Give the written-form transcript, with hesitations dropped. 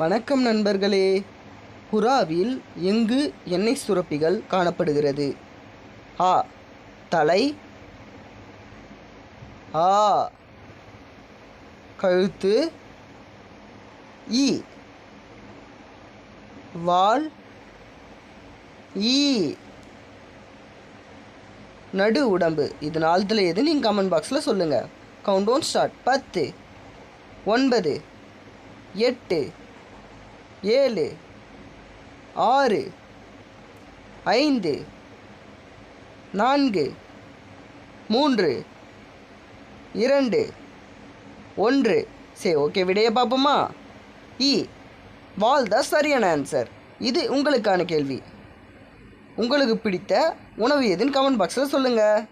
வணக்கம் நண்பர்களே. புறாவில் எங்கு எண்ணெய் சுரப்பிகள் காணப்படுகிறது? ஆ தலை, ஆ கழுத்து, இ வால், ஈ நடு உடம்பு. இது நாலுத்தில் எது நீங்கள் கமெண்ட் பாக்ஸில் சொல்லுங்கள். Count down start. 10, 9, 8, 7, 6, 5, 4, 3, 2, 1. சரி, ஓகே, விடையை பார்ப்போமா? இ வால் தான் சரியான ஆன்சர். இது உங்களுக்கான கேள்வி. உங்களுக்கு பிடித்த உணவு எதுன்னு கமெண்ட் பாக்ஸில் சொல்லுங்கள்.